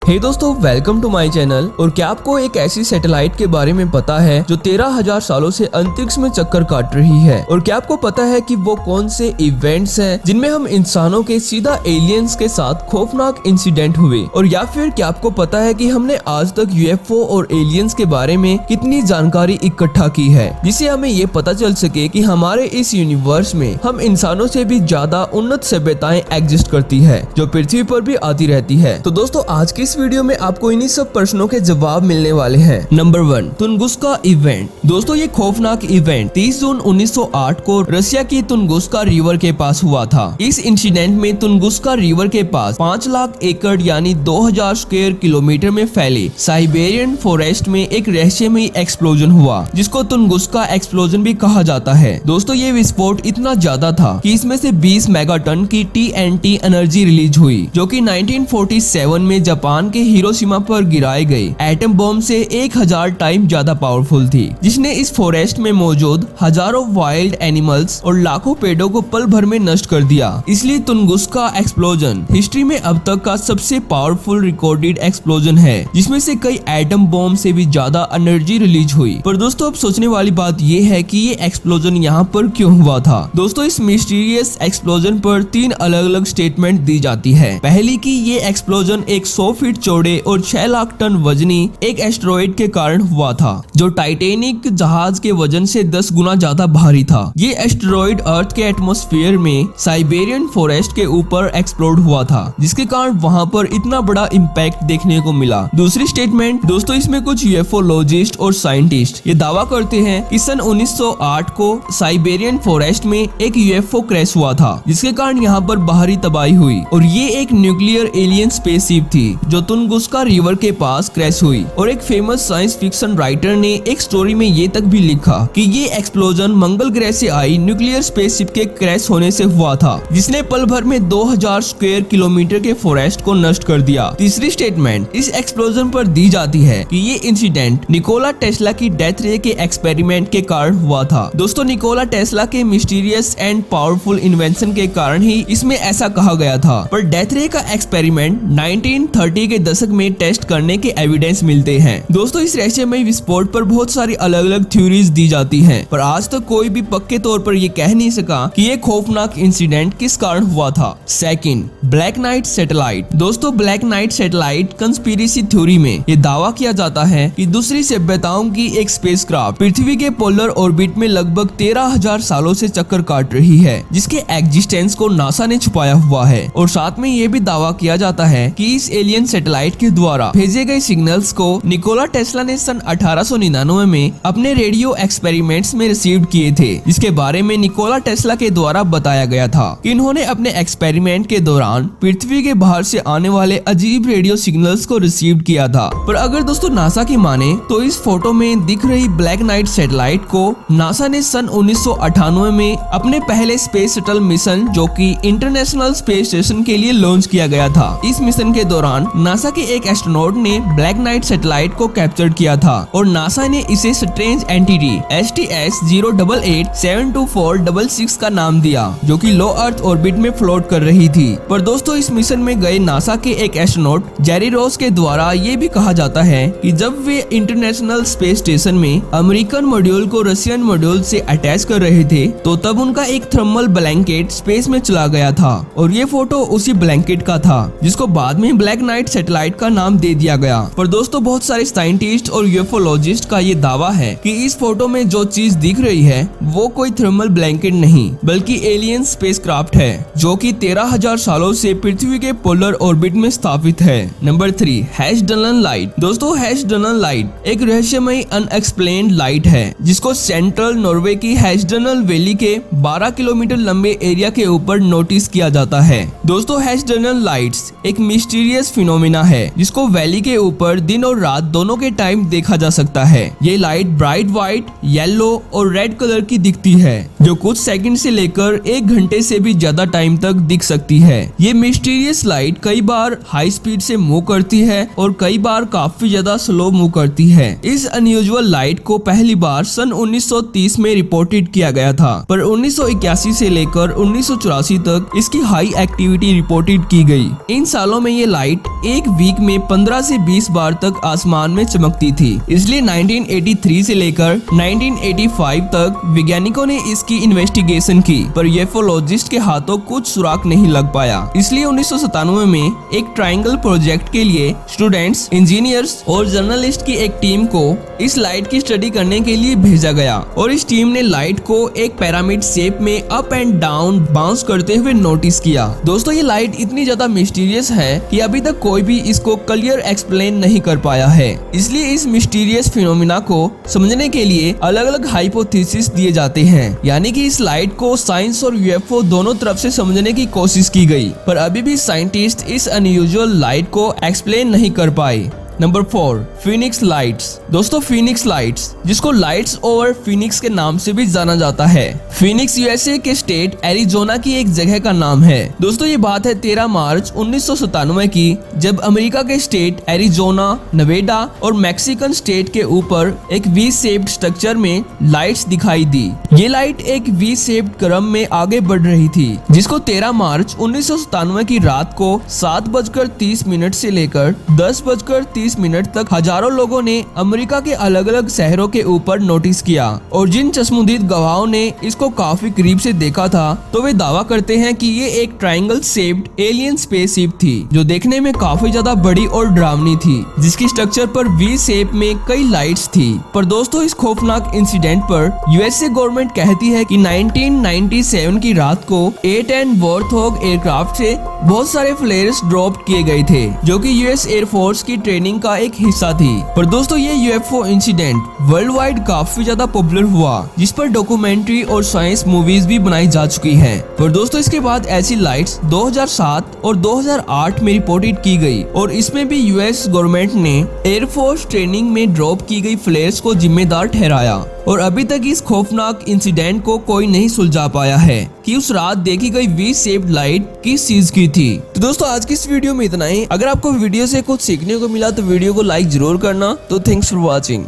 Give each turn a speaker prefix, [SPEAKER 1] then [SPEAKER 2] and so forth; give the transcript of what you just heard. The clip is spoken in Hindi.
[SPEAKER 1] हे दोस्तों, वेलकम टू माय चैनल। और क्या आपको एक ऐसी सैटेलाइट के बारे में पता है जो 13,000 सालों से अंतरिक्ष में चक्कर काट रही है? और क्या आपको पता है कि वो कौन से इवेंट्स हैं जिनमें हम इंसानों के सीधा एलियंस के साथ खौफनाक इंसिडेंट हुए? और या फिर क्या आपको पता है कि हमने आज तक यूएफओ और एलियंस के बारे में कितनी जानकारी इकट्ठा की है जिससे हमें ये पता चल सके कि हमारे इस यूनिवर्स में हम इंसानों से भी ज्यादा उन्नत सभ्यताएं एग्जिस्ट करती है जो पृथ्वी पर भी आती रहती है। तो दोस्तों, आज की इस वीडियो में आपको इन्हीं सब प्रश्नों के जवाब मिलने वाले हैं। Number 1, Tunguska event. दोस्तों, ये खौफनाक इवेंट 30 जून 1908 को रशिया की तुंगुस्का रिवर के पास हुआ था। इस इंसिडेंट में तुंगुस्का रिवर के पास 5 लाख एकड़ यानी 2000 स्क्वायर किलोमीटर में फैले साइबेरियन फॉरेस्ट में एक रहस्यमयी एक्सप्लोजन हुआ जिसको तुंगुस्का एक्सप्लोजन भी कहा जाता है। दोस्तों, ये विस्फोट इतना ज्यादा था कि इसमें से 20 मेगाटन की TNT एनर्जी रिलीज हुई जो कि 1947 में जापान के हिरोशिमा पर गिराए गए एटम बम से 1000 टाइम ज्यादा पावरफुल थी, जिसने इस फॉरेस्ट में मौजूद हजारों वाइल्ड एनिमल्स और लाखों पेड़ों को पल भर में नष्ट कर दिया। इसलिए तुंगुस्का एक्सप्लोजन हिस्ट्री में अब तक का सबसे पावरफुल रिकॉर्डेड एक्सप्लोजन है जिसमें से कई एटम बम से भी ज्यादा एनर्जी रिलीज हुई। पर दोस्तों, अब सोचने वाली बात ये है कि ये एक्सप्लोजन यहाँ पर क्यों हुआ था? दोस्तों, इस मिस्टीरियस एक्सप्लोजन पर 3 अलग अलग स्टेटमेंट दी जाती है। पहली कि ये एक्सप्लोजन एक 100 फीट चौड़े और 6 लाख टन वजनी एक एस्टेरॉइड के कारण हुआ था जो टाइटैनिक जहाज के वजन से 10 गुना ज्यादा भारी था। ये एस्टेरॉइड अर्थ के एटमॉस्फेयर में साइबेरियन फॉरेस्ट के ऊपर एक्सप्लोड हुआ था जिसके कारण वहां पर इतना बड़ा इम्पैक्ट देखने को मिला। दूसरी स्टेटमेंट, दोस्तों, इसमें कुछ यूएफओलॉजिस्ट और साइंटिस्ट ये दावा करते हैं कि सन 1908 को साइबेरियन फॉरेस्ट में एक यूएफओ क्रैश हुआ था जिसके कारण यहाँ पर बाहरी तबाही हुई और ये एक न्यूक्लियर एलियन स्पेसशिप थी जो तुंगुस्का रिवर के पास क्रैश हुई। और एक फेमस साइंस फिक्शन राइटर ने एक स्टोरी में ये तक भी लिखा कि ये एक्सप्लोजन मंगल ग्रह से आई न्यूक्लियर स्पेसशिप के क्रैश होने से हुआ था जिसने पल भर में 2000 स्क्वायर किलोमीटर के फॉरेस्ट को नष्ट कर दिया। तीसरी स्टेटमेंट इस एक्सप्लोजन पर दी जाती है कि ये इंसिडेंट निकोला टेस्ला की डेथ रे के एक्सपेरिमेंट के कारण हुआ था। दोस्तों, निकोला टेस्ला के मिस्टीरियस एंड पावरफुल इन्वेंशन के कारण ही इसमें ऐसा कहा गया था। पर डेथ रे का एक्सपेरिमेंट 1930 के दशक में टेस्ट करने के एविडेंस मिलते हैं। दोस्तों, इस रहस्यमयी विस्फोट पर बहुत सारी अलग अलग थ्योरीज दी जाती हैं, पर आज तक कोई भी पक्के तौर पर ये कह नहीं सका कि ये खौफनाक इंसिडेंट किस कारण हुआ था। Second, black knight satellite. दोस्तों, black knight satellite conspiracy theory में ये दावा किया जाता है कि दूसरी सभ्यताओं की एक स्पेसक्राफ्ट पृथ्वी के पोलर ऑर्बिट में लगभग 13,000 सालों से चक्कर काट रही है जिसके एग्जिस्टेंस को नासा ने छुपाया हुआ है। और साथ में ये भी दावा किया जाता है कि इस एलियन सैटेलाइट के द्वारा भेजे गए सिग्नल्स को निकोला टेस्ला ने सन 1899 में अपने रेडियो एक्सपेरिमेंट्स में रिसीव किए थे, जिसके बारे में निकोला टेस्ला के द्वारा बताया गया था कि इन्होंने अपने एक्सपेरिमेंट के दौरान पृथ्वी के बाहर से आने वाले अजीब रेडियो सिग्नल्स को रिसीव किया था। पर अगर दोस्तों नासा की माने तो इस फोटो में दिख रही ब्लैक नाइट सैटेलाइट को नासा ने सन 1998 में अपने पहले स्पेस शटल मिशन जो कि इंटरनेशनल स्पेस स्टेशन के लिए लॉन्च किया गया था। इस मिशन के दौरान नासा के एक एस्ट्रोनॉट ने ब्लैक नाइट सैटेलाइट को कैप्चर किया था और नासा ने इसे स्ट्रेंज एंटिटी STS-088-72466 का नाम दिया जो कि लो अर्थ ऑर्बिट में फ्लोट कर रही थी। पर दोस्तों, इस मिशन में गए नासा के एक एस्ट्रोनॉट जेरी रोस के द्वारा ये भी कहा जाता है कि जब वे इंटरनेशनल स्पेस स्टेशन में अमेरिकन मॉड्यूल को रशियन मॉड्यूल से अटैच कर रहे थे तो तब उनका एक थर्मल ब्लैंकेट स्पेस में चला गया था और ये फोटो उसी ब्लैंकेट का था जिसको बाद में ब्लैक नाइट सैटेलाइट का नाम दे दिया गया। पर दोस्तों, बहुत सारे साइंटिस्ट और यूएफओलॉजिस्ट का ये दावा है कि इस फोटो में जो चीज दिख रही है वो कोई थर्मल ब्लैंकेट नहीं बल्कि एलियन स्पेसक्राफ्ट है जो कि 13,000 सालों से पृथ्वी के पोलर ऑर्बिट में स्थापित है। Number 3, Hessdalen light. दोस्तों, हैशडलन लाइट एक रहस्यमयी अनएक्सप्लेन्ड लाइट है जिसको सेंट्रल नॉर्वे की हैशडनल वैली के 12 किलोमीटर लंबे एरिया के ऊपर नोटिस किया जाता है। दोस्तों, हैशडनल लाइट्स एक मिस्टीरियस फिनोमिना है जिसको वैली के ऊपर दिन और रात दोनों के टाइम देखा जा सकता है। ये लाइट ब्राइट व्हाइट, येलो और रेड कलर की दिखती है जो कुछ सेकंड से लेकर 1 घंटे से भी ज्यादा टाइम तक दिख सकती है। ये मिस्टीरियस लाइट कई बार हाई स्पीड से मूव करती है और कई बार काफी ज्यादा स्लो मूव करती है। इस अनयूजुअल लाइट को पहली बार सन 1930 में रिपोर्टेड किया गया था, पर 1981 से लेकर 1984 तक इसकी हाई एक्टिविटी रिपोर्टेड की गई। इन सालों में ये लाइट एक वीक में 15 से 20 बार तक आसमान में चमकती थी। इसलिए 1983 से लेकर 1985 तक वैज्ञानिकों ने इसकी इन्वेस्टिगेशन की, पर यूएफओलॉजिस्ट के हाथों कुछ सुराग नहीं लग पाया। इसलिए 1997 में एक ट्रायंगल प्रोजेक्ट के लिए स्टूडेंट्स, इंजीनियर्स और जर्नलिस्ट की एक टीम को इस लाइट की स्टडी करने के लिए भेजा गया और इस टीम ने लाइट को एक पिरामिड शेप में अप एंड डाउन बाउंस करते हुए नोटिस किया। दोस्तों, ये लाइट इतनी ज्यादा मिस्टीरियस है कि अभी तक कोई भी इसको क्लियर एक्सप्लेन नहीं कर पाया है। इसलिए इस मिस्टीरियस फिनोमिना को समझने के लिए अलग अलग हाइपोथेसिस दिए जाते हैं, यानी कि इस लाइट को साइंस और यूएफओ दोनों तरफ से समझने की कोशिश की गई, पर अभी भी साइंटिस्ट इस अनयूजुअल लाइट को एक्सप्लेन नहीं कर पाए। Number 4, Phoenix lights. दोस्तों, फीनिक्स लाइट्स, जिसको लाइट्स ओवर फीनिक्स के नाम से भी जाना जाता है, फीनिक्स यूएसए के स्टेट एरिजोना की एक जगह का नाम है। दोस्तों, ये बात है 13 मार्च 1997 की, जब अमेरिका के स्टेट एरिजोना, नेवाडा और मैक्सिकन स्टेट के ऊपर एक वी शेप्ड स्ट्रक्चर में लाइट्स दिखाई दी। ये लाइट एक वी शेप्ड क्रम में आगे बढ़ रही थी, जिसको 13 मार्च 1997 की रात को 7:30 से लेकर 10:30 मिनट तक हजारों लोगों ने अमेरिका के अलग अलग शहरों के ऊपर नोटिस किया, और जिन चश्मदीद गवाहों ने इसको काफी करीब से देखा था, तो वे दावा करते हैं कि ये एक ट्रायंगल शेप्ड एलियन स्पेसशिप थी, जो देखने में काफी ज्यादा बड़ी और डरावनी थी, जिसकी स्ट्रक्चर पर वी शेप में कई लाइट्स थी। पर दोस्तों, इस खौफनाक इंसिडेंट पर यूएसए गवर्नमेंट कहती है कि 1997 की रात को A-10 वॉरथॉग एयरक्राफ्ट से बहुत सारे फ्लेयर्स ड्रॉप किए गए थे, जो कि यूएस एयरफोर्स की ट्रेनिंग का एक हिस्सा थी। पर दोस्तों, ये यूएफओ इंसिडेंट वर्ल्ड वाइड काफी ज्यादा पॉपुलर हुआ, जिस पर डॉक्यूमेंट्री और साइंस मूवीज भी बनाई जा चुकी हैं। पर दोस्तों, इसके बाद ऐसी लाइट्स 2007 और 2008 में रिपोर्टेड की गई, और इसमें भी यूएस गवर्नमेंट ने एयरफोर्स ट्रेनिंग में ड्रॉप की गई फ्लेयर्स को जिम्मेदार ठहराया, और अभी तक इस खौफनाक इंसिडेंट को कोई नहीं सुलझा पाया है कि उस रात देखी गई वी शेप्ड लाइट किस चीज की थी। तो दोस्तों, आज की इस वीडियो में इतना ही। अगर आपको वीडियो से कुछ सीखने को मिला तो वीडियो को लाइक जरूर करना। तो थैंक्स फॉर वॉचिंग।